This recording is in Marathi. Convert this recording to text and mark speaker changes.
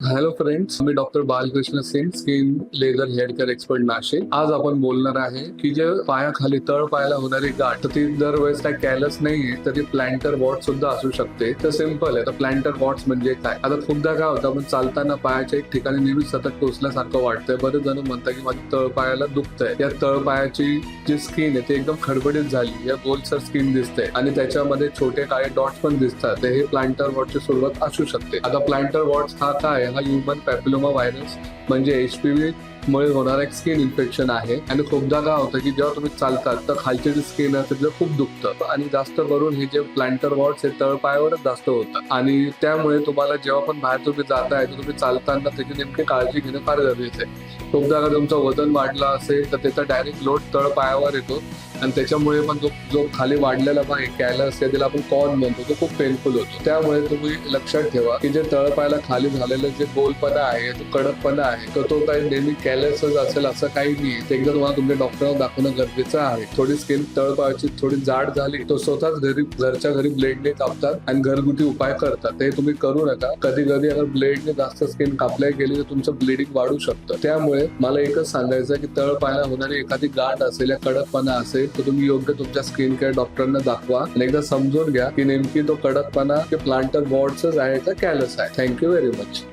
Speaker 1: हॅलो फ्रेंड्स, मी doctor Balkrishna Singh, skin laser hair care expert Nashik. आज आपण बोलणार आहे की जे पायाखाली तळ पायाला होणारी गाठ, तर ती दरवेळेस काय कॅलस नाहीये, तर ती प्लॅन्टर वॉट सुद्धा असू शकते. तर सिंपल आहे. तर प्लॅन्टर वॉट्स म्हणजे काय? आता खूपदा काय होतं, आपण चालताना पायाच्या एक ठिकाणी नेहमी सतत टोचल्यासारखं वाटतंय. बरेच जण म्हणतात की माझ्या तळ पायाला दुखतंय. या तळ पायाची जी स्किन आहे ती एकदम खडबडीत झाली, या गोलसर स्किन दिसते आणि त्याच्यामध्ये छोटे काळे डॉट्स पण दिसतात. तर हे प्लॅन्टर वॉटची सुरुवात असू शकते. आता प्लॅन्टर वॉट्स हा काय? हा ह्युमन पॅपिलोमा व्हायरस म्हणजे HPV मुळे होणारा एक स्किन इन्फेक्शन आहे. आणि खूपदा काय होतं की जेव्हा तुम्ही चालतात तर खालचे जे स्किन आहे तिथलं खूप दुखतं आणि जास्त करून हे जे प्लॅन्टर वॉट्स हे तळपायावरच जास्त होतं. आणि त्यामुळे तुम्हाला जेव्हा पण बाहेर तुम्ही जाताय तर तुम्ही चालताना त्याची नेमकी काळजी घेणं फार गरजेचं आहे. खूपदा जर तुमचं वजन वाढलं असेल तर त्याचा डायरेक्ट लोड तळपायावर येतो आणि त्याच्यामुळे पण जो खाली वाढलेला भाग कॅलस आहे त्याला आपण कॉर्न म्हणतो, तो खूप पेनफुल होतो. त्यामुळे तुम्ही लक्षात ठेवा की जे तळपायाला खाली झालेलं जे गोलपणा आहे, जो कडकपणा आहे, तर तो काही नेहमी कॅलसच असेल असं काही नाही. ते एकदा तुम्हाला तुमच्या डॉक्टरला दाखवणं गरजेचं आहे. थोडी स्किन तळपायाची थोडी जाड झाली तो स्वतःच घरच्या घरी ब्लेडने कापतात आणि घरगुती उपाय करतात. ते तुम्ही करू नका. कधी कधी अगर ब्लेडने जास्त स्किन कापल्या गेली तर तुमचं ब्लिडिंग वाढू शकतं. त्यामुळे मला एकच सांगायचं की तळपायाला होणारी एखादी गाठ असेल या कडकपणा असेल तर तुम्ही योग्य तुमच्या स्किन केअर डॉक्टरांना दाखवा आणि एकदा समजून घ्या की नेमकी तो कडकपणा प्लांटर वॉर्ड्सच आहे का कॅलस आहे. Thank you very much.